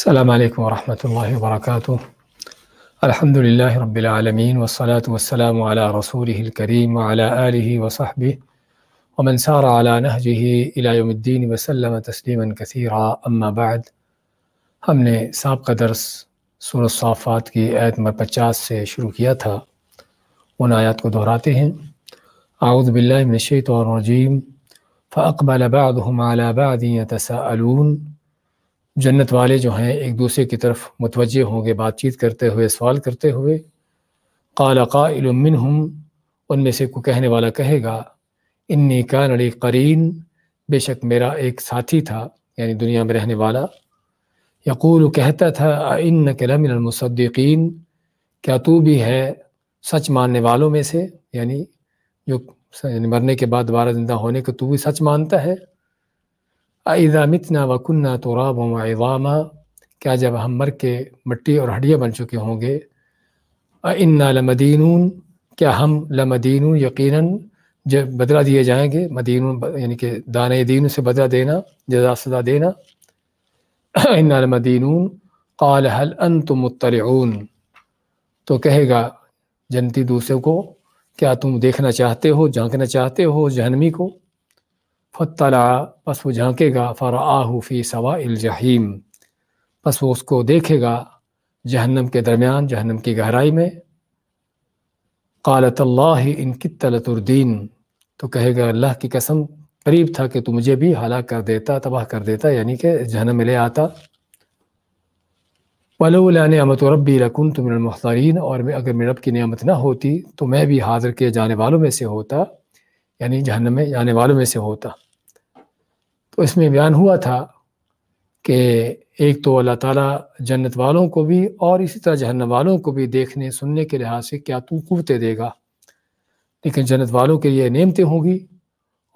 السلام علیکم ورحمۃ اللہ وبرکاتہ۔ الحمد للہ رب العالمین والصلاة والسلام علی رسولہ الکریم وعلی آلہ وصحبہ ومن سار علی نہجہ الی یوم الدین وسلم تسلیما کثیرا، اما بعد۔ ہم نے سابقہ درس سورۃ الصافات کی آیت نمبر 50 سے شروع کیا تھا، ان آیات کو دہراتے ہیں۔ اعوذ باللہ من الشیطان الرجیم، فاقبل بعضهم علی بعض یتساءلون۔ جنت والے جو ہیں ایک دوسرے کی طرف متوجہ ہوں گے، بات چیت کرتے ہوئے، سوال کرتے ہوئے۔ قال قائل منہم، ان میں سے کوئی کہنے والا کہے گا، انی کان لی قرین، بے شک میرا ایک ساتھی تھا، یعنی دنیا میں رہنے والا۔ یقول، کہتا تھا، اِنَّکَ لَمِنَ الْمُصَدِّقِین، کیا تو بھی ہے سچ ماننے والوں میں سے، یعنی جو مرنے کے بعد دوبارہ زندہ ہونے کو تو بھی سچ مانتا ہے۔ اِذَا مِتْنَا وَكُنَّا تُرَابًا وَعِظَامًا، کیا جب ہم مر کے مٹی اور ہڈیاں بن چکے ہوں گے۔ اِنَّا لَمَدِینُونَ، کیا ہم لَمَدِینُونَ، یقیناً جب بدلہ دیے جائیں گے۔ مدینون یعنی کہ دانۂ دین سے بدلہ دینا، جزا سزا دینا۔ اِنَّا لَمَدِینُونَ قَالَ هَلْ أَنْتُمْ مُطَّلِعُونَ، تو کہے گا جنتی دوسرے کو، کیا تم دیکھنا چاہتے ہو، جھانکنا چاہتے ہو جہنمی کو۔ فَاطَّلَعَ، پس وہ جھانکے گا، فَرَآهُ فِي سَوَاءِ الْجَحِيمِ، پس وہ اس کو دیکھے گا جہنم کے درمیان، جہنم کی گہرائی میں۔ قَالَ تَاللَّهِ إِن كِدتَّ لَتُرْدِينِ، تو کہے گا اللہ کی قسم، قریب تھا کہ تو مجھے بھی ہلاک کر دیتا، تباہ کر دیتا، یعنی کہ جہنم میں لے آتا۔ وَلَوْلَا نِعْمَةُ رَبِّي لَكُنْتُ مِنَ الْمُحْضَرِينَ، اور اگر میرے رب کی نعمت نہ ہوتی تو میں بھی حاضر کیے جانے والوں میں سے ہوتا، یعنی جہنم میں جانے والوں میں سے ہوتا۔ تو اس میں بیان ہوا تھا کہ ایک تو اللہ تعالیٰ جنت والوں کو بھی اور اسی طرح جہنم والوں کو بھی دیکھنے سننے کے لحاظ سے کیا تو قوتیں دے گا، لیکن جنت والوں کے لیے نعمتیں ہوں گی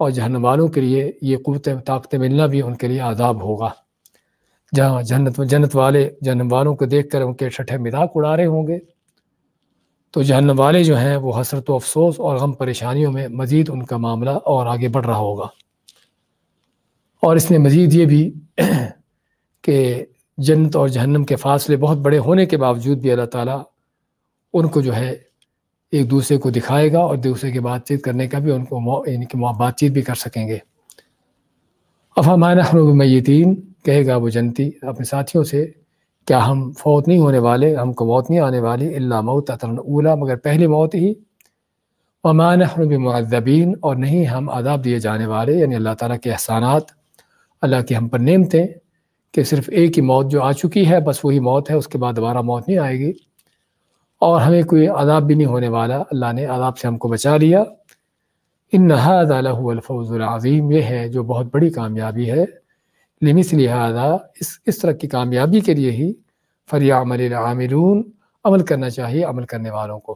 اور جہنم والوں کے لیے یہ قوتیں طاقتیں ملنا بھی ان کے لیے عذاب ہوگا۔ جہاں جنت والے جہنم والوں کو دیکھ کر ان کے ٹھٹھے مذاق اڑا رہے ہوں گے، تو جہنم والے جو ہیں وہ حسرت و افسوس اور غم پریشانیوں میں مزید ان کا معاملہ اور آگے بڑھ رہا ہوگا۔ اور اس میں مزید یہ بھی کہ جنت اور جہنم کے فاصلے بہت بڑے ہونے کے باوجود بھی اللہ تعالیٰ ان کو جو ہے ایک دوسرے کو دکھائے گا اور دوسرے کی بات چیت کرنے کا بھی ان کو یعنی کہ بات چیت بھی کر سکیں گے۔ افما نحن بمیتین، کہے گا وہ جنتی اپنے ساتھیوں سے، کیا ہم فوت نہیں ہونے والے، ہم کو موت نہیں آنے والی، الا موتۃ الاولی، مگر پہلی موت ہی۔ وما نحن بمعذبین، اور نہیں ہم عذاب دیے جانے والے، یعنی اللہ تعالیٰ کے احسانات، اللہ کی ہم پر نعمتیں کہ صرف ایک ہی موت جو آ چکی ہے بس وہی موت ہے، اس کے بعد دوبارہ موت نہیں آئے گی، اور ہمیں کوئی عذاب بھی نہیں ہونے والا، اللہ نے عذاب سے ہم کو بچا لیا۔ ان ھذا لہو الفوز العظیم، یہ ہے جو بہت بڑی کامیابی ہے۔ لمثل ھذا، اس طرح کی کامیابی کے لیے ہی فلیعمل العاملون، عمل کرنا چاہیے عمل کرنے والوں کو۔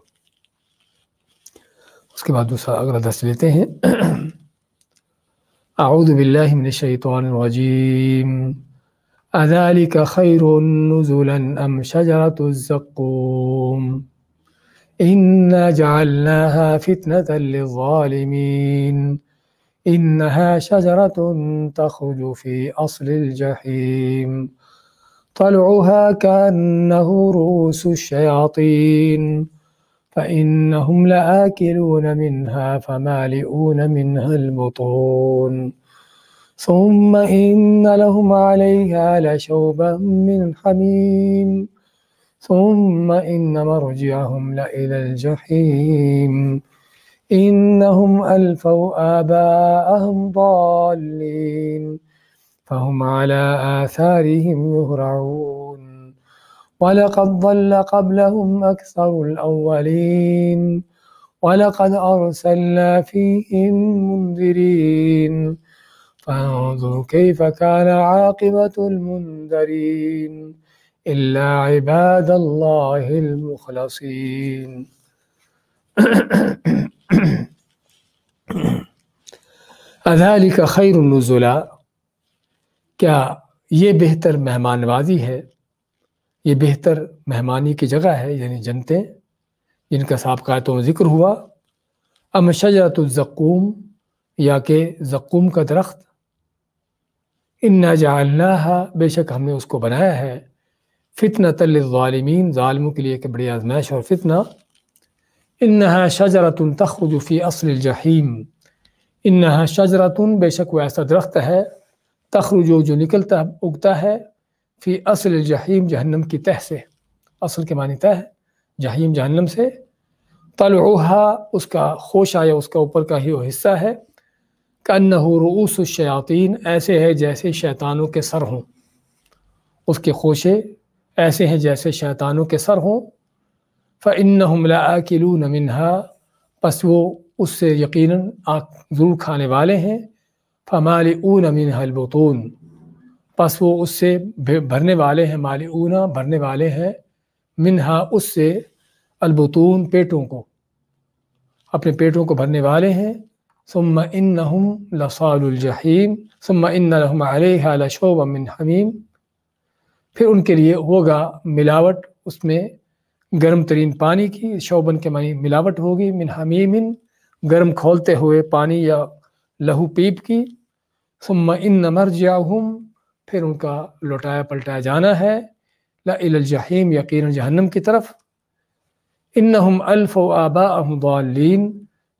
اس کے بعد دوسرا اگلا درس لیتے ہیں۔ اعوذ باللہ من الشیطان الرجیم، اذلک خیر نزلا ام شجرۃ الزقوم انا جعلناها فتنة للظالمین انها شجرة تخرج في اصل الجحیم طلعها كأنه رؤوس الشياطين فإنهم لآكلون منها فمالئون منها البطون ثم إن لهم عليها لشوبا من حميم ثم إن مرجعهم لإلى الجحيم إنهم ألفوا آباءهم ضالين فهم على آثارهم يهرعون وَلَقَدْ ضَلَّ قَبْلَهُمْ أَكْثَرُ الْأَوَّلِينَ وَلَقَدْ أَرْسَلْنَا فِيهِمْ مُنذِرِينَ فَانظُرْ كَيْفَ كَانَ عَاقِبَةُ الْمُنذَرِينَ إِلَّا عِبَادَ اللَّهِ الْمُخْلَصِينَ۔ اذلک خیر نزلا، کیا یہ بہتر مہمان نوازی ہے، یہ بہتر مہمانی کی جگہ ہے، یعنی جنتیں جن کا سابقہ آیتوں میں ذکر ہوا۔ ام شجرۃ الزقوم، یا کہ زقوم کا درخت۔ انا جعلناها، بے شک ہم نے اس کو بنایا ہے، فتنۃ للظالمین، ظالموں کے لیے ایک بڑی آزمائش اور فتنہ۔ انہا شجرۃ تخرج فی اصل الجحیم، انہا شجرۃ، بے شک وہ ایسا درخت ہے، تخرج جو نکلتا اگتا ہے، فی اصل الجحیم جہنم کی تہ سے، اصل کے معنی تہ، جحیم جہنم سے، طلعھا اس کا خوشہ یا اس کا اوپر کا ہی وہ حصہ ہے، کأنہ رؤوس الشیاطین، ایسے ہے جیسے شیطانوں کے سر ہوں، اس کے خوشے ایسے ہیں جیسے شیطانوں کے سر ہوں۔ فإنہم لآکلون منها، پس وہ اس سے یقیناً ضرور کھانے والے ہیں، فمالئون منها البطون، پس وہ اس سے بھرنے والے ہیں، مالئون بھرنے والے ہیں، منہا اس سے، البطون پیٹوں کو، اپنے پیٹوں کو بھرنے والے ہیں۔ ثم انہم لصال الجحیم ثم ان لہم علیہا لشوبا من حمیم، پھر ان کے لیے ہوگا ملاوٹ اس میں گرم ترین پانی کی، شوبن کے معنی ملاوٹ ہوگی، من حمیم گرم کھولتے ہوئے پانی یا لہو پیپ کی۔ ثم ان مرجعہم، پھر ان کا لوٹایا پلٹایا جانا ہے، لإلی الجحیم یقینا جہنم کی طرف۔ انہم الفوا آباءہم ضالین،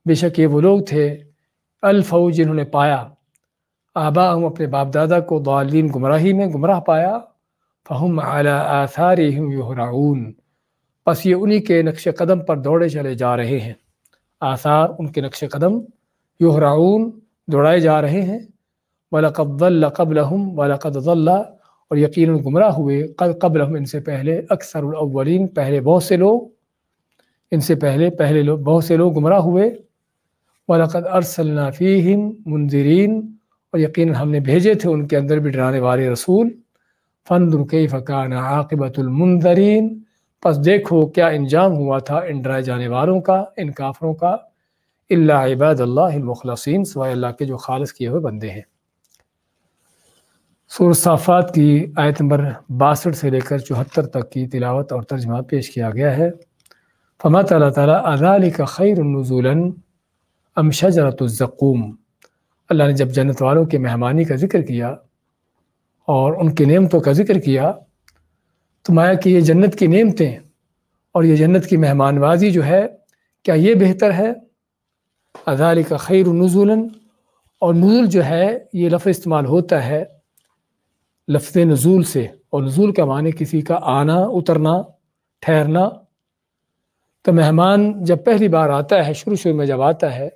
بے شک یہ وہ لوگ تھے، الفوا جنہوں نے پایا، آباءہم اپنے باپ دادا کو، ضالین گمراہی میں گمراہ پایا، فہم علی آثارہم یہرعون، پس یہ انہی کے نقش قدم پر دوڑے چلے جا رہے ہیں، آثار ان کے نقش قدم، یہرعون دوڑائے جا رہے ہیں۔ وَلَقَدْ ضَلَّ قَبْلَهُمْ وَلَقَدْ ضَلَّ، اور یقیناً گمراہ ہوئے، قبلہم ان سے پہلے، اکثر الاولین پہلے بہت سے لوگ، ان سے پہلے لوگ بہت سے لوگ گمراہ ہوئے۔ وَلَقَدْ أَرْسَلْنَا فِيهِمْ مُنذِرِينَ، اور یقیناً ہم نے بھیجے تھے ان کے اندر بھی ڈرانے والے رسول۔ فَانظُرْ كَيْفَ كَانَ عَاقِبَةُ الْمُنذَرِينَ، پس دیکھو کیا انجام ہوا تھا ان ڈرائے جانے والوں کا، ان کافروں کا۔ إِلَّا عِبَادَ اللَّهِ الْمُخْلَصِينَ، سوائے اللہ کے جو خالص کیے ہوئے بندے ہیں۔ سورۃ صافات کی آیت نمبر 62 سے لے کر 74 تک کی تلاوت اور ترجمہ پیش کیا گیا ہے۔ فرماتا اللہ تعالیٰ اذالک خیر نزولا ام شجرۃ الزقوم، اللہ نے جب جنت والوں کے مہمانی کا ذکر کیا اور ان کی نعمتوں کا ذکر کیا تو مایا کہ یہ جنت کی نعمتیں اور یہ جنت کی مہمان بازی جو ہے، کیا یہ بہتر ہے؟ اذالک خیر نزولا، اور نزول جو ہے یہ لفظ استعمال ہوتا ہے لفظ نزول سے، اور نزول کا معنی کسی کا آنا، اترنا، ٹھہرنا۔ تو مہمان جب پہلی بار آتا ہے، شروع میں جب آتا ہے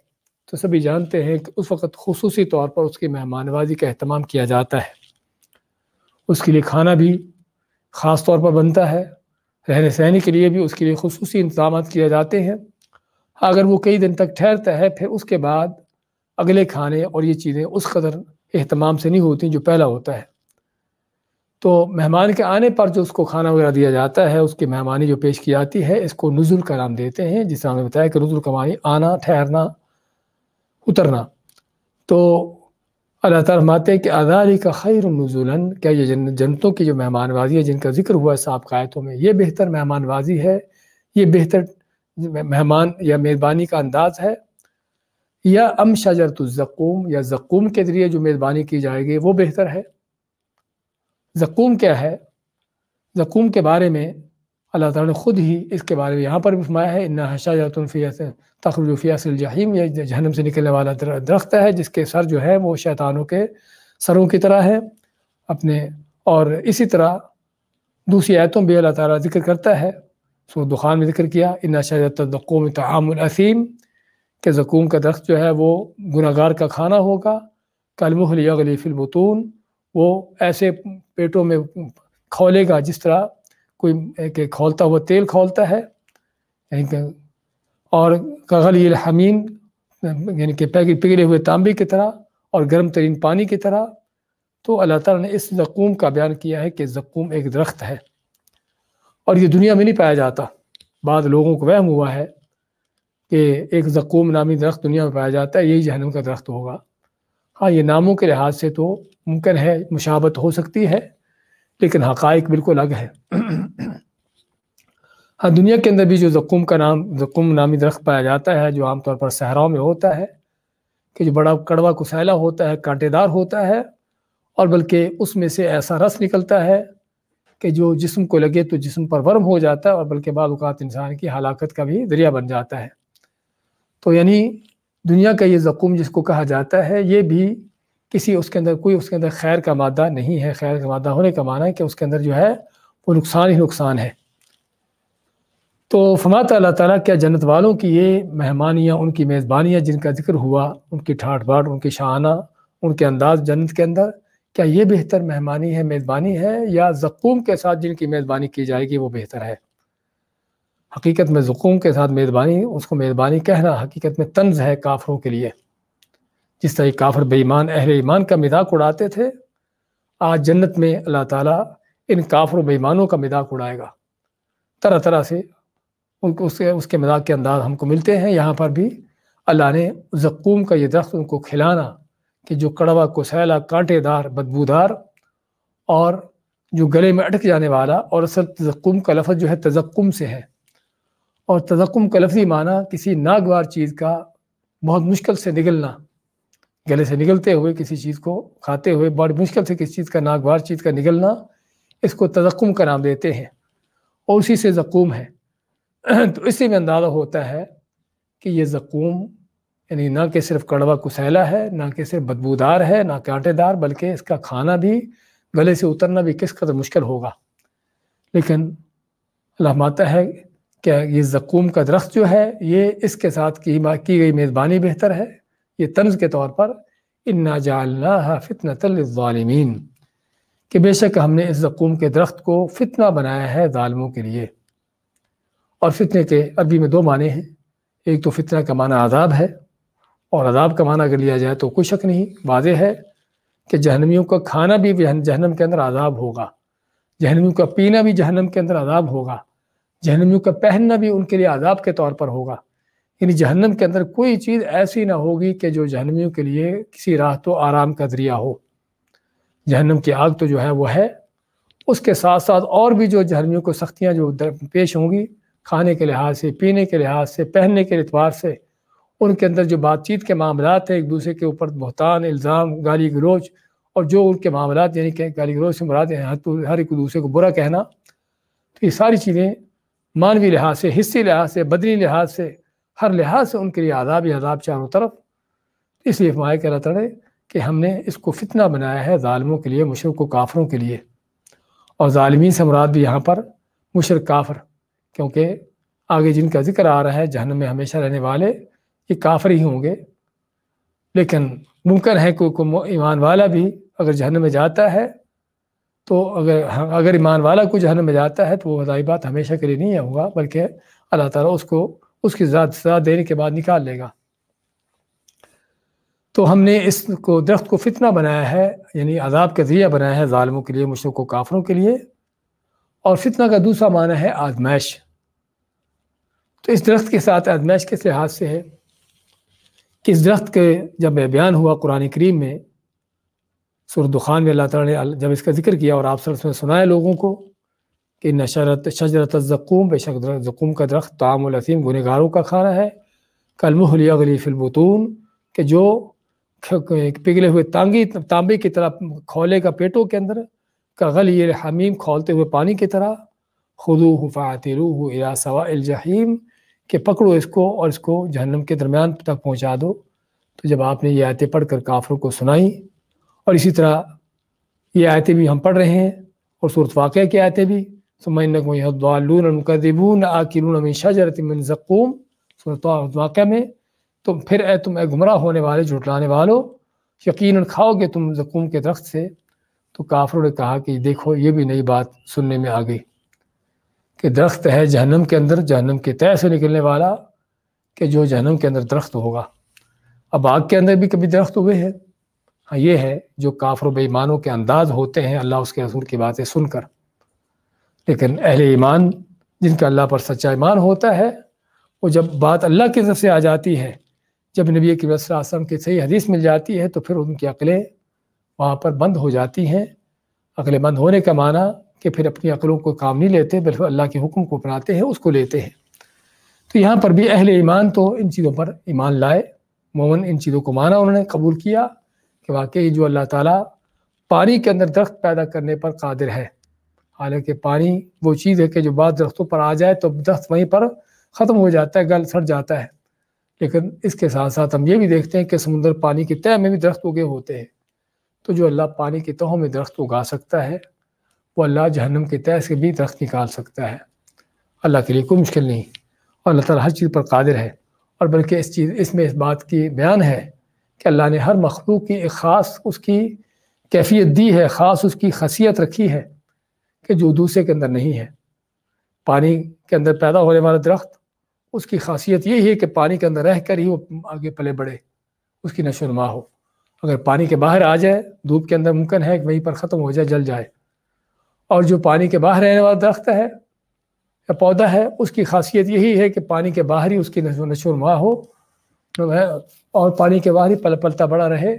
تو سبھی جانتے ہیں کہ اس وقت خصوصی طور پر اس کی مہمان نوازی کا اہتمام کیا جاتا ہے، اس کے لیے کھانا بھی خاص طور پر بنتا ہے، رہنے سہنے کے لیے بھی اس کے لیے خصوصی انتظامات کیے جاتے ہیں۔ اگر وہ کئی دن تک ٹھہرتا ہے پھر اس کے بعد اگلے کھانے اور یہ چیزیں اس قدر اہتمام سے نہیں ہوتی جو پہلا ہوتا ہے۔ تو مہمان کے آنے پر جو اس کو کھانا وغیرہ دیا جاتا ہے، اس کی مہمانی جو پیش کی جاتی ہے، اس کو نزول کا نام دیتے ہیں، جس طرح ہم نے بتایا کہ نزول کا معنی آنا، ٹھہرنا، اترنا۔ تو اللہ تعالیٰ فرماتے ہیں کہ اذالک خیر نزولا، کیا یہ جنتوں کی جو مہمان بازی ہے جن کا ذکر ہوا ہے سابقہ آیتوں میں، یہ بہتر مہمان بازی ہے، یہ بہتر مہمان یا میزبانی کا انداز ہے، یا ام شجرۃ الزقوم، یا زقوم کے ذریعے جو میزبانی کی جائے گی وہ بہتر ہے۔ زقوم کیا ہے؟ زقوم کے بارے میں اللہ تعالیٰ نے خود ہی اس کے بارے میں یہاں پر بھی فرمایا ہے، انھا شجرۃ تخرج فی اصل الجحیم، یہ جہنم سے نکلنے والا درخت ہے جس کے سر جو ہے وہ شیطانوں کے سروں کی طرح ہے اپنے۔ اور اسی طرح دوسری آیتوں بھی اللہ تعالیٰ ذکر کرتا ہے، سورۃ دخان میں ذکر کیا، ان شجرۃ الزقوم طعام الاثیم، کہ زقوم کا درخت جو ہے وہ گنہگار کا کھانا ہوگا، کالمہل یغلی فی البطون، وہ ایسے پیٹوں میں کھولے گا جس طرح کوئی کہ کھولتا ہوا تیل کھولتا ہے، اور کغلی الحمیم، یعنی کہ پگھلے ہوئے تانبے کی طرح اور گرم ترین پانی کی طرح۔ تو اللہ تعالیٰ نے اس زقوم کا بیان کیا ہے کہ زقوم ایک درخت ہے اور یہ دنیا میں نہیں پایا جاتا۔ بعض لوگوں کو وہم ہوا ہے کہ ایک زقوم نامی درخت دنیا میں پایا جاتا ہے، یہی جہنم کا درخت ہوگا۔ ہاں، یہ ناموں کے لحاظ سے تو ممکن ہے، مشابہت ہو سکتی ہے، لیکن حقائق بالکل الگ ہے۔ ہاں، دنیا کے اندر بھی جو زقوم نامی درخت پایا جاتا ہے، جو عام طور پر صحراؤں میں ہوتا ہے، کہ جو بڑا کڑوا کسیلا ہوتا ہے، کانٹے دار ہوتا ہے، اور بلکہ اس میں سے ایسا رس نکلتا ہے کہ جو جسم کو لگے تو جسم پر ورم ہو جاتا ہے اور بلکہ بعض اوقات انسان کی ہلاکت کا بھی ذریعہ بن جاتا ہے۔ تو یعنی دنیا کا یہ زقوم جس کو کہا جاتا ہے، یہ بھی اس کے اندر خیر کا مادہ نہیں ہے۔ خیر کا مادہ ہونے کا معنی ہے کہ اس کے اندر جو ہے وہ نقصان ہی نقصان ہے۔ تو فرماتا اللہ تعالیٰ کیا جنت والوں کی یہ مہمانیاں، ان کی میزبانیاں جن کا ذکر ہوا، ان کی ٹھاٹ باٹ، ان کی شانہ، ان کے انداز جنت کے اندر، کیا یہ بہتر مہمانی ہے، میزبانی ہے، یا زقوم کے ساتھ جن کی میزبانی کی جائے گی وہ بہتر ہے؟ حقیقت میں زقوم کے ساتھ میزبانی، اس کو میزبانی کہنا حقیقت میں طنز ہے کافروں کے لیے۔ جس طرح کافر بے ایمان اہل ایمان کا مذاق اڑاتے تھے، آج جنت میں اللہ تعالیٰ ان کافر و بے ایمانوں کا مذاق اڑائے گا۔ طرح طرح سے اس کے مذاق کے انداز ہم کو ملتے ہیں۔ یہاں پر بھی اللہ نے زقوم کا یہ درخت ان کو کھلانا کہ جو کڑوا کسیلا کانٹے دار بدبودار اور جو گلے میں اٹک جانے والا، اور اصل تزقم کا لفظ جو ہے تزقم سے ہے، اور تزقم کا لفظی معنی کسی ناگوار چیز کا بہت مشکل سے نگلنا، گلے سے نگلتے ہوئے کسی چیز کو کھاتے ہوئے بڑی مشکل سے کسی چیز کا ناگوار چیز کا نگلنا، اس کو تزقم کا نام دیتے ہیں، اور اسی سے زقوم ہے۔ تو اسی میں اندازہ ہوتا ہے کہ یہ زقوم یعنی نہ کہ صرف کڑوا کسیلا ہے، نہ کہ صرف بدبودار ہے، نہ کانٹے دار، بلکہ اس کا کھانا بھی، گلے سے اترنا بھی کس قدر مشکل ہوگا۔ لیکن اللہ ماتا ہے کہ یہ زقوم کا درخت جو ہے یہ اس کے ساتھ کی گئی میزبانی بہتر ہے۔ یہ طنز کے طور پر انا جعلناها فتنة للظالمین، کہ بے شک ہم نے اس زقوم کے درخت کو فتنہ بنایا ہے ظالموں کے لیے۔ اور فتنے کے عربی میں دو معنی ہیں، ایک تو فتنہ کا معنی عذاب ہے، اور عذاب کا معنی اگر لیا جائے تو کوئی شک نہیں، واضح ہے کہ جہنمیوں کا کھانا بھی جہنم کے اندر عذاب ہوگا، جہنمیوں کا پینا بھی جہنم کے اندر عذاب ہوگا، جہنمیوں کا پہننا بھی ان کے لیے عذاب کے طور پر ہوگا۔ یعنی جہنم کے اندر کوئی چیز ایسی نہ ہوگی کہ جو جہنمیوں کے لیے کسی راحت و آرام کا ذریعہ ہو۔ جہنم کی آگ تو جو ہے وہ ہے، اس کے ساتھ ساتھ اور بھی جو جہنمیوں کو سختیاں جو پیش ہوں گی، کھانے کے لحاظ سے، پینے کے لحاظ سے، پہننے کے اعتبار سے، ان کے اندر جو بات چیت کے معاملات ہیں، ایک دوسرے کے اوپر بہتان، الزام، گالی گلوچ، اور جو ان کے معاملات یعنی کہ گالی گلوچ سے مراد ہے ہر ایک دوسرے کو برا کہنا، تو یہ ساری چیزیں مانوی لحاظ سے، حصی لحاظ سے، بدنی لحاظ سے، ہر لحاظ سے ان کے لیے عذاب ہی عذاب چاروں طرف۔ اس لیے فرمایا کہ اللہ تعالیٰ کہ ہم نے اس کو فتنہ بنایا ہے ظالموں کے لیے، مشرک و کافروں کے لیے۔ اور ظالمین سے مراد بھی یہاں پر مشرک کافر، کیونکہ آگے جن کا ذکر آ رہا ہے جہنم میں ہمیشہ رہنے والے یہ کافر ہی ہوں گے۔ لیکن ممکن ہے کہ کوئی ایمان والا بھی اگر جہنم میں جاتا ہے تو اگر ایمان والا کوئی جہنم میں جاتا ہے تو وہ ظاہر بات ہمیشہ کے لیے نہیں ہوگا، بلکہ اللہ تعالیٰ اس کو اس کی سزا دینے کے بعد نکال لے گا۔ تو ہم نے اس کو درخت کو فتنہ بنایا ہے، یعنی عذاب کا ذریعہ بنایا ہے ظالموں کے لیے، مشرک و کافروں کے لیے۔ اور فتنہ کا دوسرا معنی ہے آزمائش۔ تو اس درخت کے ساتھ آزمائش کس لحاظ سے ہے کہ اس درخت کے جب بیان ہوا قرآن کریم میں، سورۃ دخان میں اللہ تعالیٰ نے جب اس کا ذکر کیا اور آپ صلی اللہ علیہ وسلم نے سنایا لوگوں کو کہ شجرۃ الزقوم، بے شک زقوم کا درخت طعام الاثیم، گنہگاروں کا کھانا ہے، کالمہل یغلی فی البطون، کہ جو پگھلے ہوئے تانبے کی طرح کھولے کا پیٹوں کے اندر، کغلی الحمیم، کھولتے ہوئے پانی کی طرح، خذوہ فاعتلوہ الی سواء الجحیم، کہ پکڑو اس کو اور اس کو جہنم کے درمیان تک پہنچا دو۔ تو جب آپ نے یہ آیتیں پڑھ کر کافروں کو سنائی، اور اسی طرح یہ آیتیں بھی ہم پڑھ رہے ہیں، اور سورۃ واقعہ کی آیتیں بھی، ثم انکم ایھا الضالون المکذبون آکلون من شجرۃ من زقوم، سورۃ واقعہ میں، تم پھر تم گمراہ ہونے والے، جھٹلانے والو، یقیناً کھاؤ گے تم زقوم کے درخت سے۔ تو کافروں نے کہا کہ دیکھو یہ بھی نئی بات سننے میں آ گئی کہ درخت ہے جہنم کے اندر، جہنم کے تہہ سے نکلنے والا، کہ جو جہنم کے اندر درخت ہوگا۔ اب آگ کے اندر بھی کبھی درخت ہوئے ہیں؟ ہاں، یہ ہے جو کافر و بے ایمانوں کے انداز ہوتے ہیں اللہ اس کے رسول کی باتیں سن کر۔ لیکن اہل ایمان جن کا اللہ پر سچا ایمان ہوتا ہے، وہ جب بات اللہ کی طرف سے آ جاتی ہے، جب نبی کریم صلی اللہ علیہ وسلم کی صحیح حدیث مل جاتی ہے، تو پھر ان کی عقلیں وہاں پر بند ہو جاتی ہیں۔ عقلیں بند ہونے کا معنی کہ پھر اپنی عقلوں کو کام نہیں لیتے، بلکہ اللہ کے حکم کو اپناتے ہیں، اس کو لیتے ہیں۔ تو یہاں پر بھی اہل ایمان تو ان چیزوں پر ایمان لائے، مومن ان چیزوں کو مانا، انہوں نے قبول کیا کہ واقعی جو اللہ تعالیٰ پانی کے اندر درخت پیدا کرنے پر قادر ہے، حالانکہ پانی وہ چیز ہے کہ جو بعض درختوں پر آ جائے تو درخت وہیں پر ختم ہو جاتا ہے، گل سڑ جاتا ہے، لیکن اس کے ساتھ ساتھ ہم یہ بھی دیکھتے ہیں کہ سمندر پانی کی تہہ میں بھی درخت اگے ہوتے ہیں۔ تو جو اللہ پانی کی تہوں میں درخت اگا سکتا ہے وہ اللہ جہنم کی تہہ سے بھی درخت نکال سکتا ہے۔ اللہ کے لیے کوئی مشکل نہیں، اور اللہ تعالیٰ ہر چیز پر قادر ہے، اور بلکہ اس میں اس بات کی بیان ہے کہ اللہ نے ہر مخلوق کی ایک خاص اس کی کیفیت دی ہے، خاص اس کی خاصیت رکھی ہے کہ جو دوسرے کے اندر نہیں ہے۔ پانی کے اندر پیدا ہونے والا درخت، اس کی خاصیت یہی ہے کہ پانی کے اندر رہ کر ہی وہ آگے پلے بڑھے، اس کی نشو و نما ہو۔ اگر پانی کے باہر آ جائے، دھوپ کے اندر ممکن ہے کہ وہیں پر ختم ہو جائے، جل جائے۔ اور جو پانی کے باہر رہنے والا درخت ہے یا پودا ہے، اس کی خاصیت یہی ہے کہ پانی کے باہر ہی اس کی نشو و نما ہو، اور پانی کے باہر ہی پلتا بڑا رہے۔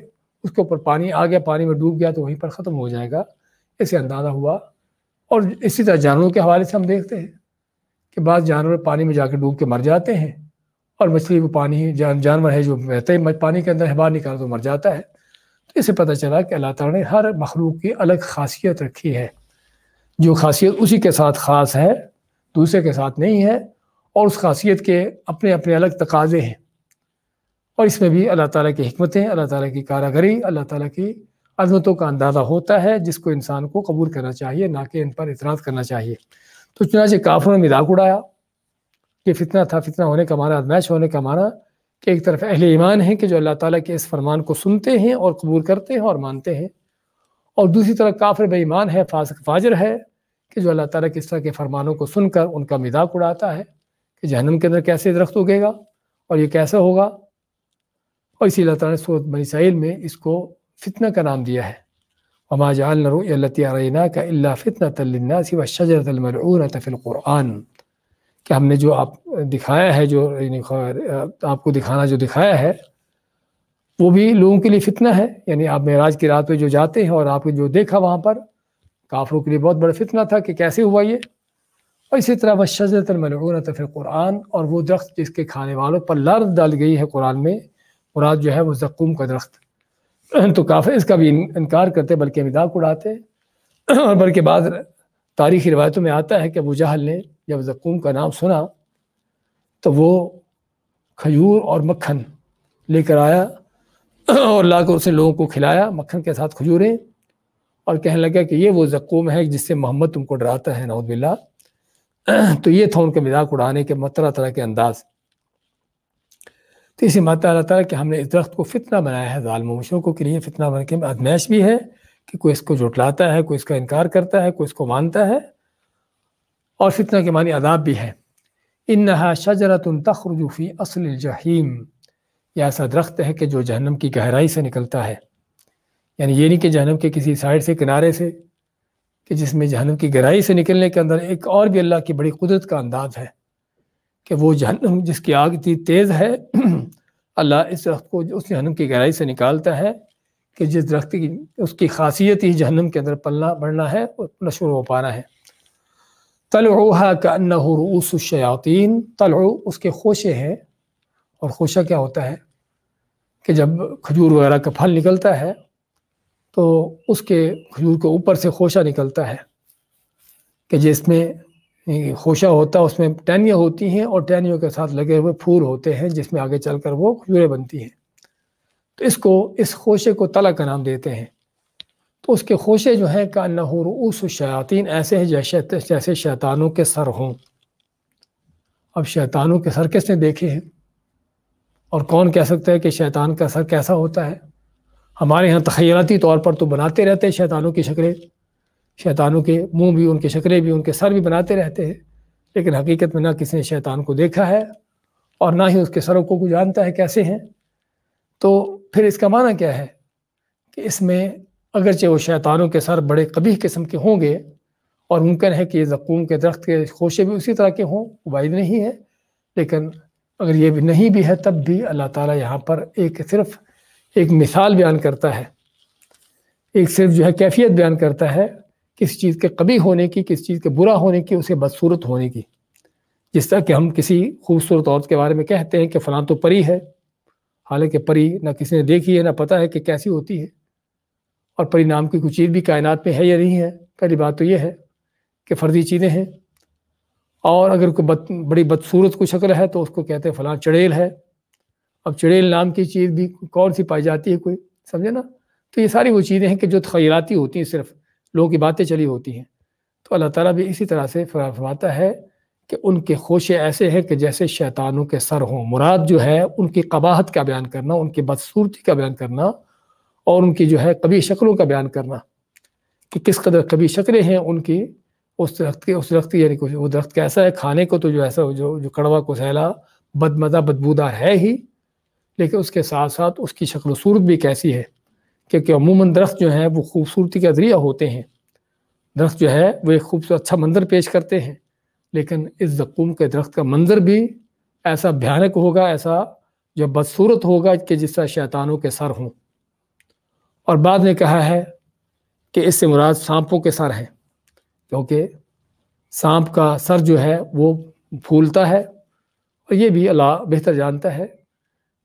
اس کے اوپر پانی آ گیا، پانی میں ڈوب گیا تو وہیں پر ختم ہو جائے گا، اسے اندازہ ہوا۔ اور اسی طرح جانوروں کے حوالے سے ہم دیکھتے ہیں کہ بعض جانور پانی میں جا کے ڈوب کے مر جاتے ہیں، اور مچھلی وہ پانی جانور ہے جو رہتے ہیں پانی کے اندر، باہر نکال تو مر جاتا ہے۔ تو اس سے پتہ چلا کہ اللہ تعالیٰ نے ہر مخلوق کی الگ خاصیت رکھی ہے، جو خاصیت اسی کے ساتھ خاص ہے، دوسرے کے ساتھ نہیں ہے، اور اس خاصیت کے اپنے اپنے الگ تقاضے ہیں۔ اور اس میں بھی اللہ تعالیٰ کی حکمتیں، اللہ تعالیٰ کی کاراگری، اللہ تعالیٰ کی عظمتوں کا اندازہ ہوتا ہے، جس کو انسان کو قبول کرنا چاہیے، نہ کہ ان پر اعتراض کرنا چاہیے۔ تو چنانچہ کافروں نے مذاق اڑایا کہ فتنہ تھا، فتنہ ہونے کا معنی، آزمائش ہونے کا معنی کہ ایک طرف اہل ایمان ہیں کہ جو اللہ تعالیٰ کے اس فرمان کو سنتے ہیں اور قبول کرتے ہیں اور مانتے ہیں، اور دوسری طرف کافر بے ایمان ہے، فاسق فاجر ہے کہ جو اللہ تعالیٰ کے اس طرح کے فرمانوں کو سن کر ان کا مذاق اڑاتا ہے کہ جہنم کے اندر کیسے درخت اگے گا اور یہ کیسے ہوگا۔ اور اسی اللہ تعالیٰ نے سورۃ بنی اسرائیل میں اس کو فتنہ کا نام دیا ہے، وما جعلنا الرؤيا التي أريناك إلا فتنة للناس والشجرة الملعونة في القرآن، کہ ہم نے جو آپ دکھایا ہے، جو آپ کو جو دکھایا ہے وہ بھی لوگوں کے لیے فتنہ ہے۔ یعنی آپ معراج کی رات پہ جو جاتے ہیں اور آپ نے جو دیکھا وہاں پر، کافروں کے لیے بہت بڑا فتنہ تھا کہ کیسے ہوا یہ۔ اور اسی طرح والشجرة الملعونة في القرآن، اور وہ درخت جس کے کھانے والوں پر لعنت ڈال گئی ہے قرآن میں، مراد جو ہے وہ زقوم کا درخت۔ تو کافر اس کا بھی انکار کرتے، بلکہ مذاق اڑاتے، اور بلکہ بعض تاریخی روایتوں میں آتا ہے کہ ابو جہل نے جب زقوم کا نام سنا تو وہ کھجور اور مکھن لے کر آیا اور لا کر اسے لوگوں کو کھلایا، مکھن کے ساتھ کھجوریں، اور کہنے لگا کہ یہ وہ زقوم ہے جس سے محمد تم کو ڈراتا ہے، نعوذ باللہ۔ تو یہ تھا ان کے مذاق اڑانے کے طرح طرح کے انداز۔ تو اسی ماتا اللہ تعالیٰ کہ ہم نے اس درخت کو فتنہ بنایا ہے ظالم و مشرکوں کے لیے، فتنہ بن کے آزمائش بھی ہے کہ کوئی اس کو جھٹلاتا ہے، کوئی اس کا انکار کرتا ہے، کوئی اس کو مانتا ہے، اور فتنہ کے معنی عذاب بھی ہے۔ انہا شجرۃ تخرج فی اصل الجحیم، یہ ایسا درخت ہے کہ جو جہنم کی گہرائی سے نکلتا ہے۔ یعنی یہ نہیں کہ جہنم کے کسی سائڈ سے، کنارے سے، کہ جس میں جہنم کی گہرائی سے نکلنے کے اندر ایک اور بھی اللہ کی بڑی قدرت کا انداز ہے کہ وہ جہنم جس کی آگ اتنی تیز ہے، اللہ اس درخت کو اس جہنم کی گہرائی سے نکالتا ہے کہ جس درخت کی اس کی خاصیت ہی جہنم کے اندر پلنا بڑھنا ہے اور نشو و پانا ہے۔ طلعوها كأنه رؤوس الشیاطین، طلع اس کے خوشے ہیں، اور خوشہ کیا ہوتا ہے کہ جب کھجور وغیرہ کا پھل نکلتا ہے تو اس کے کھجور کے اوپر سے خوشہ نکلتا ہے کہ جس میں خوشہ ہوتا ہے، اس میں ٹہنیاں ہوتی ہیں، اور ٹہنیوں کے ساتھ لگے ہوئے پھول ہوتے ہیں جس میں آگے چل کر وہ کھجوریں بنتی ہیں۔ تو اس خوشے کو طلع کا نام دیتے ہیں۔ تو اس کے خوشے جو ہیں کأنہ رؤوس الشیاطین، ایسے ہیں جیسے شیطانوں کے سر ہوں۔ اب شیطانوں کے سر کس نے دیکھے ہیں، اور کون کہہ سکتا ہے کہ شیطان کا سر کیسا ہوتا ہے؟ ہمارے ہاں تخیلاتی طور پر تو بناتے رہتے ہیں شیطانوں کی شکلیں، شیطانوں کے منہ بھی، ان کے شکلیں بھی، ان کے سر بھی بناتے رہتے ہیں، لیکن حقیقت میں نہ کسی نے شیطان کو دیکھا ہے اور نہ ہی اس کے سروں کو جانتا ہے کیسے ہیں۔ تو پھر اس کا معنی کیا ہے کہ اس میں اگرچہ وہ شیطانوں کے سر بڑے قبیح قسم کے ہوں گے، اور ممکن ہے کہ زقوم کے درخت کے خوشے بھی اسی طرح کے ہوں، وائد نہیں ہے، لیکن اگر یہ بھی نہیں بھی ہے تب بھی اللہ تعالیٰ یہاں پر صرف ایک مثال بیان کرتا ہے، ایک صرف جو ہے کیفیت بیان کرتا ہے کسی چیز کے قبیح ہونے کی، کسی چیز کے برا ہونے کی، اسے بدصورت ہونے کی۔ جس طرح کہ ہم کسی خوبصورت عورت کے بارے میں کہتے ہیں کہ فلاں تو پری ہے، حالانکہ پری نہ کسی نے دیکھی ہے، نہ پتہ ہے کہ کیسی ہوتی ہے، اور پری نام کی کوئی چیز بھی کائنات میں ہے یا نہیں ہے، پہلی بات تو یہ ہے۔ کہ فرضی چیزیں ہیں، اور اگر کوئی بڑی بدصورت کوئی شکل ہے تو اس کو کہتے ہیں فلاں چڑیل ہے۔ اب چڑیل نام کی چیز بھی کون سی پائی جاتی ہے، کوئی سمجھے نا؟ تو یہ ساری وہ چیزیں ہیں کہ جو تخیلاتی ہوتی ہیں، صرف لوگوں کی باتیں چلی ہوتی ہیں۔ تو اللہ تعالیٰ بھی اسی طرح سے فرماتا ہے کہ ان کے خوشے ایسے ہیں کہ جیسے شیطانوں کے سر ہوں۔ مراد جو ہے ان کی قباحت کا بیان کرنا، ان کی بدصورتی کا بیان کرنا، اور ان کی جو ہے قبیح شکلوں کا بیان کرنا کہ کس قدر قبیح شکلیں ہیں ان کی۔ اس درخت کی یعنی وہ درخت کیسا ہے، کھانے کو تو جو ایسا جو کڑوا کسیلا بدمزہ بدبودار ہے ہی، لیکن اس کے ساتھ ساتھ اس کی شکل و صورت بھی کیسی ہے، کیونکہ عموماً درخت جو ہیں وہ خوبصورتی کا ذریعہ ہوتے ہیں۔ درخت جو ہے وہ ایک خوبصورت اچھا منظر پیش کرتے ہیں، لیکن اس زقوم کے درخت کا منظر بھی ایسا بھیانک ہوگا، ایسا جو بدصورت ہوگا کہ جس طرح شیطانوں کے سر ہوں۔ اور بعد نے کہا ہے کہ اس سے مراد سانپوں کے سر ہیں، کیونکہ سانپ کا سر جو ہے وہ پھولتا ہے، اور یہ بھی اللہ بہتر جانتا ہے۔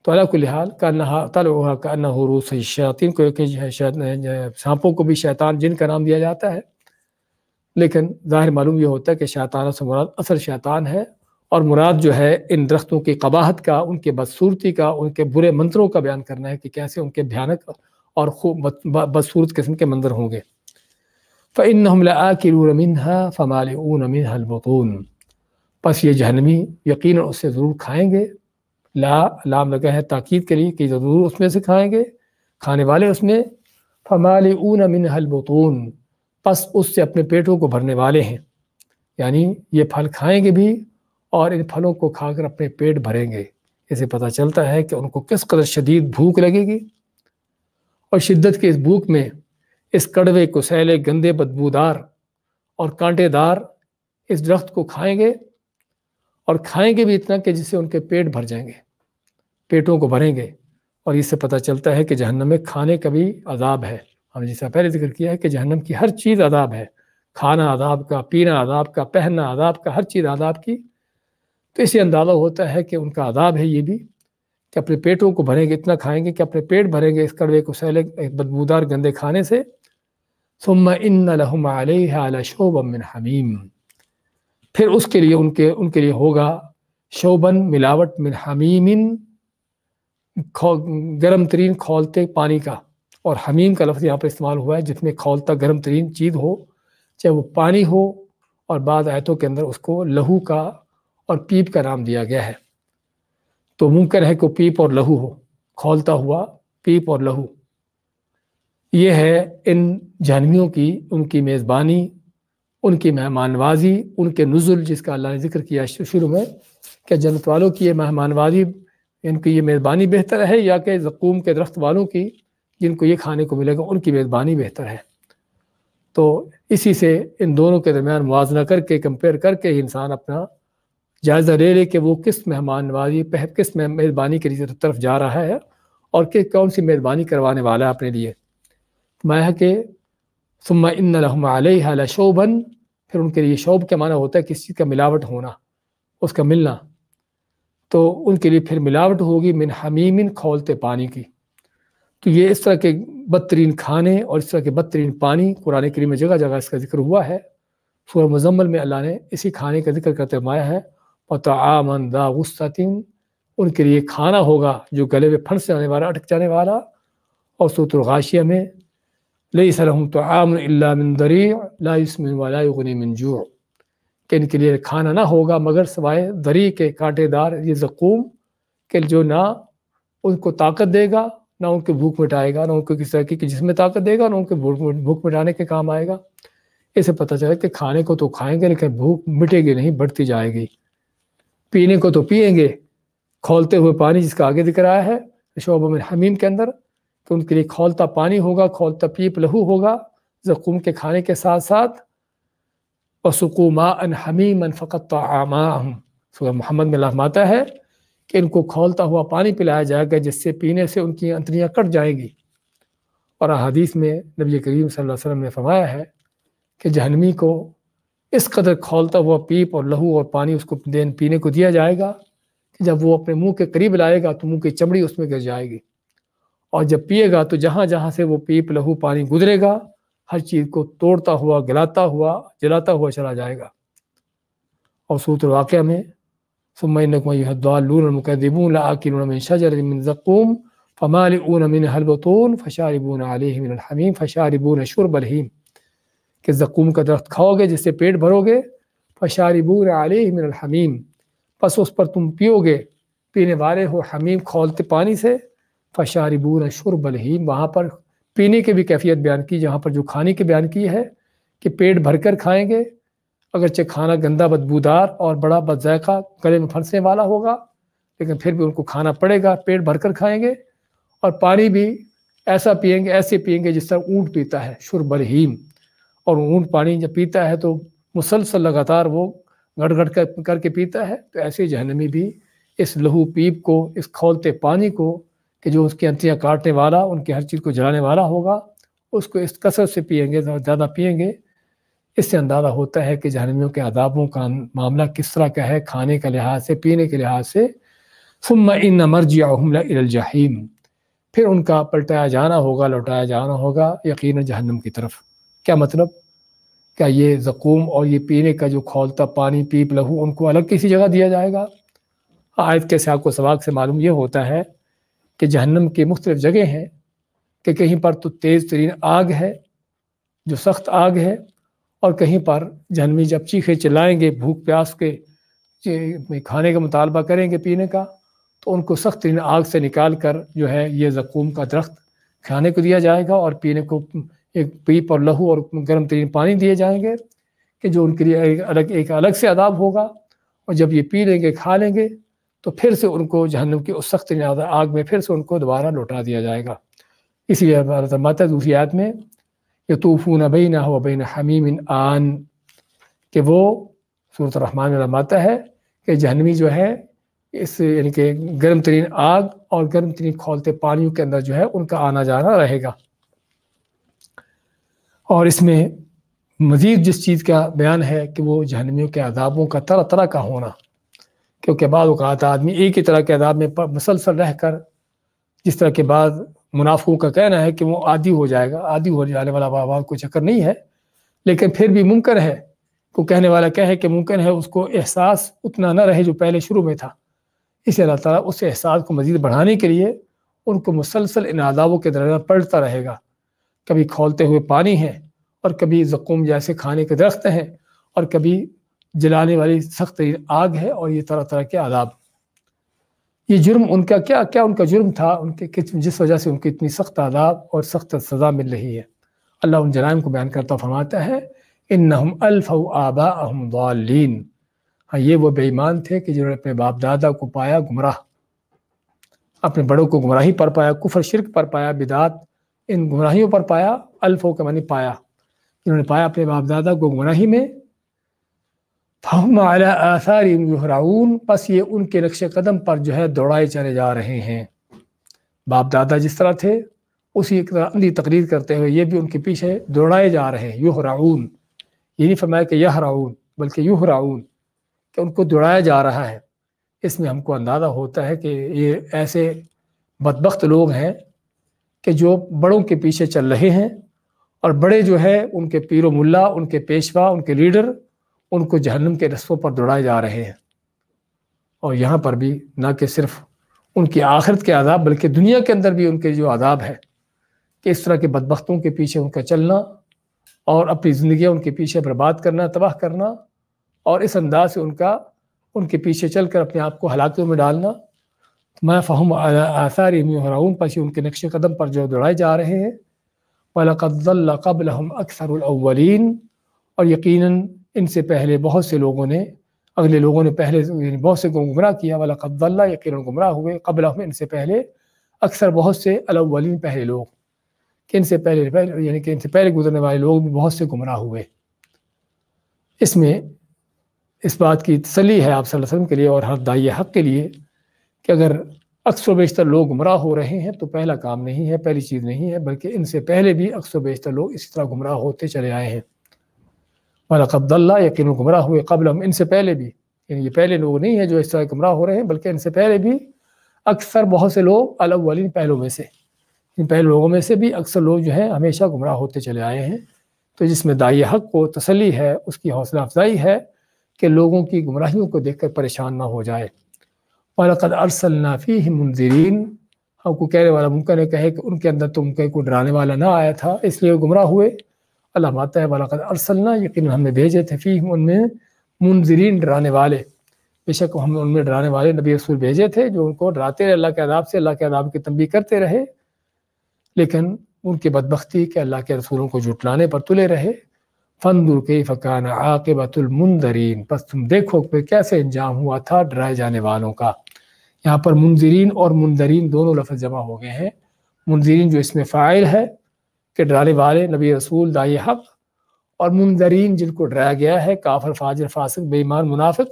تو اللہ کل حال کأنہ رؤوس الشیاطین کو کہ سانپوں کو بھی شیطان جن کا نام دیا جاتا ہے، لیکن ظاہر معلوم یہ ہوتا ہے کہ شیطانوں سے مراد اصل شیطان ہے، اور مراد جو ہے ان درختوں کی قباحت کا، ان کے بدصورتی کا، ان کے برے منظروں کا بیان کرنا ہے کہ کیسے ان کے بھیانک اور خوب بدصورت قسم کے منظر ہوں گے۔ فَإِنَّهُمْ لَآكِلُونَ مِنْهَا فَمَالِئُونَ مِنْهَا الْبُطُونَ، پس یہ جہنمی یقیناً اس سے ضرور کھائیں گے۔ لام لگا ہے تاکید کے لیے کہ ضرور اس میں سے کھائیں گے، کھانے والے اس میں۔ فَمَالِئُونَ مِنْهَا الْبُطُونَ، پس اس سے اپنے پیٹوں کو بھرنے والے ہیں، یعنی یہ پھل کھائیں گے بھی اور ان پھلوں کو کھا کر اپنے پیٹ بھریں گے۔ اسے پتہ چلتا ہے کہ ان کو کس قدر شدید بھوک لگے گی، اور شدت کے اس بھوک میں اس کڑوے کسیلے گندے بدبودار اور کانٹے دار اس درخت کو کھائیں گے، اور کھائیں گے بھی اتنا کہ جس سے ان کے پیٹ بھر جائیں گے، پیٹوں کو بھریں گے۔ اور اس سے پتہ چلتا ہے کہ جہنم میں کھانے کا بھی عذاب ہے۔ ہم نے جیسا پہلے ذکر کیا ہے کہ جہنم کی ہر چیز عذاب ہے، کھانا عذاب کا، پینا عذاب کا، پہننا عذاب کا، ہر چیز عذاب کی۔ تو اس سے اندازہ ہوتا ہے کہ ان کا عذاب ہے یہ بھی کہ اپنے پیٹوں کو بھریں گے، اتنا کھائیں گے کہ اپنے پیٹ بھریں گے اس کڑوے کسیلے بدبودار گندے کھانے سے۔ ثم ان لهم علیہا لشوبا من حمیم، پھر اس کے لیے ان کے لیے ہوگا شوبن ملاوٹ، من حمیم گرم ترین کھولتے پانی کا، اور حمیم کا لفظ یہاں پر استعمال ہوا ہے جس میں کھولتا گرم ترین چیز ہو، چاہے وہ پانی ہو، اور بعض آیتوں کے اندر اس کو لہو کا اور پیپ کا نام دیا گیا ہے۔ تو ممکن ہے کہ پیپ اور لہو ہو، کھولتا ہوا پیپ اور لہو۔ یہ ہے ان جہنمیوں کی، ان کی میزبانی، ان کی مہمان نوازی، ان کے نزل، جس کا اللہ نے ذکر کیا شروع میں کہ جنت والوں کی یہ مہمان نوازی، ان کی یہ میزبانی بہتر ہے، یا کہ زقوم کے درخت والوں کی جن کو یہ کھانے کو ملے گا ان کی میزبانی بہتر ہے۔ تو اسی سے ان دونوں کے درمیان موازنہ کر کے، کمپیئر کر کے انسان اپنا جائزہ لے لے کہ وہ کس مہمان نوازی، کس میزبانی کی طرف جا رہا ہے، اور کہ کون سی میزبانی کروانے والا ہے اپنے لیے۔ میں ہے کہ ثم ان لهم علیہا لشوبا، پھر ان کے لیے شوب کا معنی ہوتا ہے کسی چیز کا ملاوٹ ہونا، اس کا ملنا، تو ان کے لیے پھر ملاوٹ ہوگی من حمیم کھولتے پانی کی۔ تو یہ اس طرح کے بدترین کھانے اور اس طرح کے بدترین پانی قرآن کریم میں جگہ جگہ اس کا ذکر ہوا ہے۔ سورہ مزمل میں اللہ نے اسی کھانے کا ذکر کرتے فرمایا ہے وَطَعَامًا ذَا غُصَّةٍ، ان کے لیے کھانا ہوگا جو گلے میں پھنس جانے والا، اٹک جانے والا۔ اور سورۃ الغاشیہ میں لَيْسَ لَهُمْ طَعَامٌ إِلَّا مِنْ ضَرِيعٍ لَا يُسْمِنُ وَلَا يُغْنِي مِنْ جُوعٍ، کہ ان کے لیے کھانا نہ ہوگا مگر سوائے ضریع کے، کانٹے دار یہ زقوم، کہ جو نہ ان کو طاقت دے گا، نہ ان کے بھوک مٹائے گا، نہ ان کو کسی طرح کی جسم میں طاقت دے گا، نہ ان کے بھوک مٹانے کے کام آئے گا۔ اس سے پتہ چلا کہ کھانے کو تو کھائیں گے لیکن بھوک مٹے گی نہیں، بڑھتی جائے گی۔ پینے کو تو پئیں گے، کھولتے ہوئے پانی جس کا آگے ذکر آیا ہے شعبہ من حمیم کے اندر، کہ ان کے لیے کھولتا پانی ہوگا، کھولتا پیپ لہو ہوگا زقوم کے کھانے کے ساتھ ساتھ۔ وَسُقُوا مَاءً حَمِيمًا فَقَطَّعَ أَعْمَاءَهُمْ، سورہ محمد میں اللہ فرماتا ہے کہ ان کو کھولتا ہوا پانی پلایا جائے گا جس سے پینے سے ان کی انتڑیاں کٹ جائیں گی۔ اور احادیث میں نبی کریم صلی اللہ علیہ وسلم نے فرمایا ہے کہ جہنمی کو اس قدر کھولتا ہوا پیپ اور لہو اور پانی اس کو پینے کو دیا جائے گا کہ جب وہ اپنے منہ کے قریب لائے گا تو منہ کی چمڑی اس میں گر جائے گی، اور جب پیے گا تو جہاں جہاں سے وہ پیپ لہو پانی گزرے گا ہر چیز کو توڑتا ہوا گلاتا ہوا جلاتا ہوا چلا جائے گا۔ اور سورۃ الواقعہ میں ثم انکم ایھا الضالون المکذبون لآکلون من شجر من زقوم فمالئون منها البطون فشاربون علیہ من الحمیم فشاربون شرب الہیم، کہ زقوم کا درخت کھاؤ گے جس سے پیٹ بھرو گے، فشاربون علیہ من الحمیم، پس اس پر تم پیو گے، پینے والے ہو حمیم کھولتے پانی سے، فشاربون شرب الہیم، وہاں پر پینے کی بھی کیفیت بیان کی، جہاں پر جو کھانے کی بیان کی ہے کہ پیٹ بھر کر کھائیں گے، اگرچہ کھانا گندا بدبودار اور بڑا بد ذائقہ گلے میں پھنسنے والا ہوگا، لیکن پھر بھی ان کو کھانا پڑے گا، پیٹ بھر کر کھائیں گے، اور پانی بھی ایسا پیئیں گے، ایسے پیئیں گے جس طرح اونٹ پیتا ہے، شرب الہیم، اور اونٹ پانی جب پیتا ہے تو مسلسل لگاتار وہ گڑ گڑ کر کے پیتا ہے، تو ایسے جہنمی بھی اس لہو پیپ کو، اس کھولتے پانی کو، کہ جو اس کی انتیاں کاٹنے والا، ان کی ہر چیز کو جلانے والا ہوگا، اس کو اس کثرت سے پئیں گے، زیادہ پئیں گے۔ اس سے اندازہ ہوتا ہے کہ جہنمیوں کے عذابوں کا معاملہ کس طرح کا ہے، کھانے کے لحاظ سے، پینے کے لحاظ سے۔ ثم ان مرجعهم الى الجحیم، پھر ان کا پلٹایا جانا ہوگا، لوٹایا جانا ہوگا یقیناً جہنم کی طرف۔ کیا مطلب؟ کیا یہ زقوم اور یہ پینے کا جو کھولتا پانی، پیپ لہو، ان کو الگ کسی جگہ دیا جائے گا؟ آیت کے سیاق و سباق سے معلوم یہ ہوتا ہے کہ جہنم کی مختلف جگہ ہیں، کہ کہیں پر تو تیز ترین آگ ہے جو سخت آگ ہے، اور کہیں پر جہنمی جب چیخے چلائیں گے، بھوک پیاس کے کھانے کا مطالبہ کریں گے، پینے کا، تو ان کو سخت ترین آگ سے نکال کر جو ہے یہ زقوم کا درخت کھانے کو دیا جائے گا، اور پینے کو ایک پیپ اور لہو اور گرم ترین پانی دیے جائیں گے، کہ جو ان کے لیے ایک الگ سے عذاب ہوگا۔ اور جب یہ پی لیں گے، کھا لیں گے، تو پھر سے ان کو جہنم کی اس سخت ترین آگ میں پھر سے ان کو دوبارہ لوٹا دیا جائے گا۔ اسی لیے فرماتا ہے دوسری آیت میں، یطوفون بینہ و بین حمیم آن، کہ وہ سورۃ الرحمن میں فرماتا ہے کہ جہنمی جو ہے اس یعنی کہ گرم ترین آگ اور گرم ترین کھولتے پانیوں کے اندر جو ہے ان کا آنا جانا رہے گا۔ اور اس میں مزید جس چیز کا بیان ہے کہ وہ جہنمیوں کے عذابوں کا طرح طرح کا ہونا، کیونکہ بعض اوقات آدمی ایک ہی طرح کے عذاب میں مسلسل رہ کر، جس طرح کے بعض منافقوں کا کہنا ہے کہ وہ عادی ہو جائے گا، عادی ہو جانے والا بابا کوئی چکر نہیں ہے، لیکن پھر بھی ممکن ہے، کو کہنے والا کہے کہ ممکن ہے اس کو احساس اتنا نہ رہے جو پہلے شروع میں تھا، اس لیے اللہ تعالیٰ اس احساس کو مزید بڑھانے کے لیے ان کو مسلسل ان عذابوں کے درمیان پلٹتا رہے گا، کبھی کھولتے ہوئے پانی ہے، اور کبھی زقوم جیسے کھانے کے درخت ہیں، اور کبھی جلانے والی سخت ترین آگ ہے، اور یہ طرح طرح کے عذاب۔ یہ جرم ان کا کیا ان کا جرم تھا، ان کے جس وجہ سے ان کو اتنی سخت عذاب اور سخت سزا مل رہی ہے۔ اللہ ان جرائم کو بیان کرتا فرماتا ہے، انہم الفوا آباءہم ضالین، ہاں یہ وہ بے ایمان تھے کہ جنہوں نے اپنے باپ دادا کو پایا گمراہ، اپنے بڑوں کو گمراہی پر پایا، کفر شرک پر پایا، بدعات ان گمراہیوں پر پایا، الفو کے معنی پایا، جنہوں نے پایا اپنے باپ دادا کو گمراہی میں، فہم علی آثارہم یہرعون، پس یہ ان کے نقش قدم پر جو ہے دوڑائے چلے جا رہے ہیں۔ باپ دادا جس طرح تھے اسی طرح اندھی تقلید کرتے ہوئے یہ بھی ان کے پیچھے دوڑائے جا رہے ہیں۔ یہرعون، یہ نہیں فرمایا کہ یہرعون بلکہ یہرعون، کہ ان کو دوڑایا جا رہا ہے۔ اس میں ہم کو اندازہ ہوتا ہے کہ یہ ایسے بدبخت لوگ ہیں کہ جو بڑوں کے پیچھے چل رہے ہیں، اور بڑے جو ہے ان کے پیر و ملا، ان کے پیشوا، ان کے لیڈر ان کو جہنم کے رستوں پر دوڑائے جا رہے ہیں۔ اور یہاں پر بھی نہ کہ صرف ان کی آخرت کے عذاب بلکہ دنیا کے اندر بھی ان کے جو عذاب ہے، کہ اس طرح کے بدبختوں کے پیچھے ان کا چلنا اور اپنی زندگیاں ان کے پیچھے برباد کرنا، تباہ کرنا، اور اس انداز سے ان کے پیچھے چل کر اپنے آپ کو ہلاکتوں میں ڈالنا، ما فہم علی آثارہم یہرعون، پس ان کے نقش قدم پر جو دوڑائے جا رہے ہیں۔ وَلَقَدْ ضَلَّ قَبْلَهُمْ أَكْثَرُ الْأَوَّلِينَ، اور یقیناً ان سے پہلے بہت سے لوگوں نے، اگلے لوگوں نے پہلے یعنی بہت سے کو گمراہ کیا، وَلَقَدْ ضَلَّ یقیناً گمراہ ہوئے، قبلہم ان سے پہلے، اکثر بہت سے، الاولین پہلے لوگ، کہ ان سے پہلے یعنی کہ ان سے پہلے گزرنے والے لوگ بھی بہت سے گمراہ ہوئے۔ اس میں اس بات کی تسلی ہے آپ صلی اللہ علیہ وسلم کے لیے اور ہر داعی حق کے لیے کہ اگر اکثر و بیشتر لوگ گمراہ ہو رہے ہیں تو پہلا کام نہیں ہے، پہلی چیز نہیں ہے، بلکہ ان سے پہلے بھی اکثر و بیشتر لوگ اسی طرح گمراہ ہوتے چلے آئے ہیں۔ وَلَقَدْ ضَلَّ یقیناً گمراہ ہوئے، قبلہم ان سے پہلے بھی، یعنی یہ پہلے لوگ نہیں ہیں جو اس طرح گمراہ ہو رہے ہیں، بلکہ ان سے پہلے بھی اکثر بہت سے لوگ، الاولین پہلوں میں سے، ان پہلے لوگوں میں سے بھی اکثر لوگ جو ہیں ہمیشہ گمراہ ہوتے چلے آئے ہیں۔ تو جس میں داعی حق کو تسلی ہے، اس کی حوصلہ افزائی ہے کہ لوگوں کی گمراہیوں کو دیکھ کر پریشان نہ ہو جائے۔ وَلَقَدْ أَرْسَلْنَا فِيهِمْ مُنذِرِينَ، ہم کو کہنے والا ممکن ہے کہے کہ ان کے اندر تم کوئی ڈرانے والا نہ آیا تھا اس لیے وہ گمراہ ہوئے۔ اللہ ماتا ہے وَلَقَدْ أَرْسَلْنَا، یقیناً ہم نے بھیجے تھے فیہم ان میں منذرین ڈرانے والے، بے شک ہم نے ان میں ڈرانے والے نبی رسول بھیجے تھے جو ان کو ڈراتے رہے اللہ کے عذاب سے، اللہ کے عذاب کی تنبیہ کرتے رہے، لیکن ان کی بدبختی کہ اللہ کے رسولوں کو جھٹلانے پر تلے رہے۔ فانظر کیف کان عاقبۃ المنذرین، پس تم دیکھو کہ کیسے انجام ہوا تھا ڈرائے جانے والوں کا۔ یہاں پر منذرین اور منذرین دونوں لفظ جمع ہو گئے ہیں۔ منذرین جو اس میں فاعل ہے کہ ڈرانے والے نبی رسول داعی حق، اور منذرین جن کو ڈرایا گیا ہے کافر فاجر فاسق بے ایمان منافق۔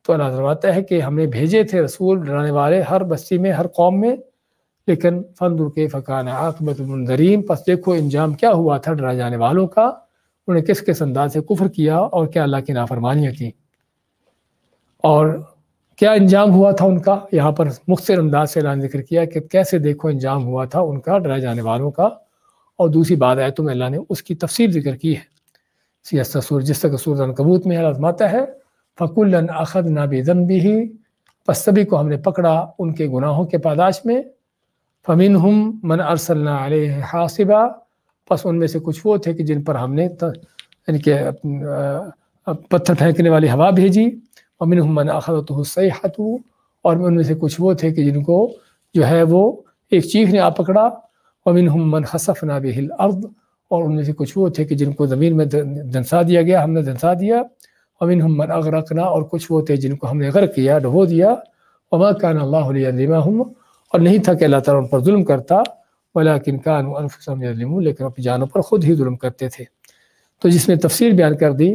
تو اللہ فرماتا ہے کہ ہم نے بھیجے تھے رسول ڈرانے والے ہر بستی میں، ہر قوم میں، لیکن فانظر کیف کان عاقبۃ المنذرین، پس دیکھو انجام کیا ہوا تھا ڈرائے جانے والوں کا، انہیں کس کس انداز سے کفر کیا اور کیا اللہ کی نافرمانیاں کی، اور کیا انجام ہوا تھا ان کا۔ یہاں پر مختصر انداز سے اللہ نے ذکر کیا کہ کیسے دیکھو انجام ہوا تھا ان کا ڈرائے جانے والوں کا، اور دوسری بات آیتوں میں اللہ نے اس کی تفصیل ذکر کی ہے۔ جس طرح سورۃ العنکبوت میں اللہ فرماتا ہے فَكُلًّا أَخَذْنَا بِذَنبِهِ، پس سبھی کو ہم نے پکڑا ان کے گناہوں کے پاداش میں۔ فَمِنْهُمْ مَنْ أَرْسَلْنَا عَلَيْهِ حَاصِبًا، پس ان میں سے کچھ وہ تھے کہ جن پر ہم نے یعنی کہ پتھر پھینکنے والی ہوا بھیجی۔ وَمِنْهُمْ مَنْ أَخَذَتْهُ الصَّيْحَةُ، اور ان میں سے کچھ وہ تھے کہ جن کو جو ہے وہ ایک چیخ نے آ پکڑا۔ وَمِنْهُمْ مَنْ خَسَفْنَا بِهِ الْأَرْضَ، اور ان میں سے کچھ وہ تھے کہ جن کو زمین میں دھنسا دیا گیا، ہم نے دھنسا دیا۔ وَمِنْهُمْ مَنْ أَغْرَقْنَا، اور کچھ وہ تھے جن کو ہم نے غرق کیا، ڈبو دیا۔ وَمَا كَانَ اللَّهُ لِيَظْلِمَهُمْ، اور نہیں تھا کہ اللہ تعالیٰ ان پر ظلم کرتا، وَلَكِنْ كَانُوا أَنفُسَهُمْ يَظْلِمُونَ، لیکن اپنی جانوں پر خود ہی ظلم کرتے تھے۔ تو جس میں تفصیل بیان کر دی،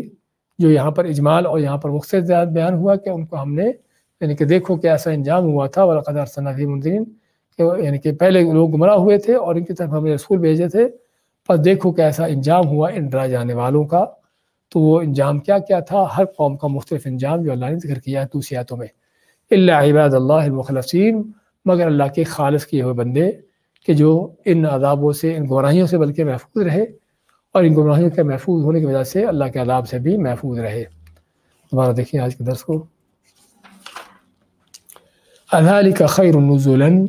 جو یہاں پر اجمال اور یہاں پر مختصر بیان ہوا کہ ان کو ہم نے یعنی کہ دیکھو کہ ایسا انجام ہوا تھا۔ وَلَقَدْ أَرْسَلْنَا فِيهِمْ مُنذِرِينَ، یعنی کہ پہلے لوگ گمراہ ہوئے تھے اور ان کی طرف ہم نے رسول بھیجے تھے، پس دیکھو کہ ایسا انجام ہوا ان ڈرائے جانے والوں کا۔ تو وہ انجام کیا کیا تھا؟ ہر قوم کا مختلف انجام جو اللہ نے ذکر کیا ہے دوسری آیتوں میں۔ إِلَّا عِبَادَ اللَّهِ الْمُخْلَصِينَ، مگر اللہ کے خالص کیے ہوئے بندے کہ جو ان عذابوں سے، ان گمراہیوں سے بلکہ محفوظ رہے، اور ان گمراہیوں کے محفوظ ہونے کی وجہ سے اللہ کے عذاب سے بھی محفوظ رہے۔ دوبارہ دیکھیں آج کے درس کو۔ أَذَلِكَ خَيْرٌ نُزُلًا،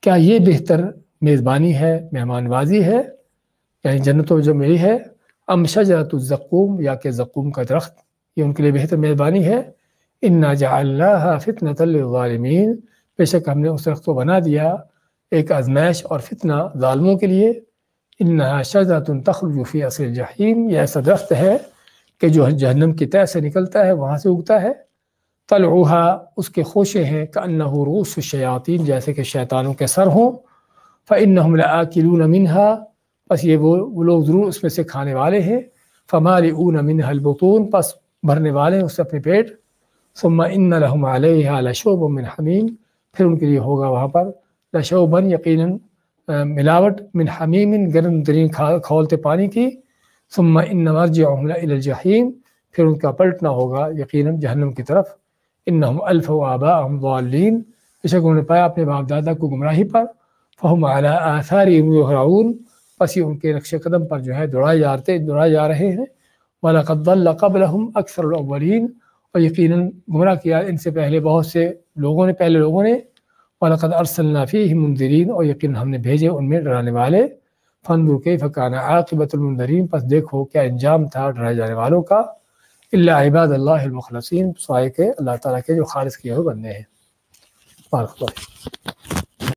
کیا یہ بہتر میزبانی ہے، مہمان نوازی ہے، یعنی جنتوں جو ملی ہے، ام شجرۃ الزقوم، یا کہ زقوم کا درخت، یہ ان کے لیے بہتر میزبانی ہے۔ إِنَّا جَعَلْنَاهَا فِتْنَةً لِلظَّالِمِينَ، بے شک ہم نے اس درخت کو بنا دیا ایک آزمائش اور فتنہ ظالموں کے لیے۔ إِنَّهَا شَجَرَةٌ تَخْرُجُ فِي أَصْلِ الْجَحِيمِ، یہ ایسا درخت ہے کہ جو جہنم کی تہہ سے نکلتا ہے، وہاں سے اگتا ہے۔ طلعها، اس کے خوشے ہیں، كأنه رؤوس الشیاطین، جیسے کہ شیطانوں کے سر ہوں۔ فإنهم لآکلون منها، پس یہ وہ لوگ ضرور اس میں سے کھانے والے ہیں۔ فمالئون منها البطون، پس بھرنے والے ہیں اس سے اپنے پیٹ۔ ثم إن لهم عليها لشوبا من حمیم، پھر ان کے لیے ہوگا وہاں پر لشوبا، یقیناً ملاوٹ، من حمیم، گرم ترین کھولتے پانی کی۔ ثم إن مرجعهم إلى الجحیم، پھر ان کا پلٹنا ہوگا یقیناً جہنم کی طرف۔ انہم الفوا آباءہم ضالین، بے شک انہوں نے پایا اپنے باپ دادا کو گمراہی پر۔ فہم علی آثارہم یہرعون، پس یہ ان کے نقش قدم پر جو ہے دوڑائے جا رہے ہیں۔ وَلَقَدْ ضَلَّ قَبْلَهُمْ أَكْثَرُ الْأَوَّلِينَ، اور یقیناً گمراہ کیا ان سے پہلے بہت سے لوگوں نے، پہلے لوگوں نے۔ وَلَقَدْ أَرْسَلْنَا فِيهِمْ مُنذِرِينَ، اور یقیناً ہم نے بھیجے ان میں ڈرانے والے۔ فَانظُرْ كَيْفَ كَانَ عَاقِبَةُ الْمُنذَرِينَ، پس دیکھو کیا انجام تھا ڈرائے جانے والوں کا۔ إِلَّا عِبَادَ اللَّهِ الْمُخْلَصِينَ، سوائے کہ اللہ تعالیٰ کے جو خالص کیے ہوئے بندے ہیں۔ بارک اللہ۔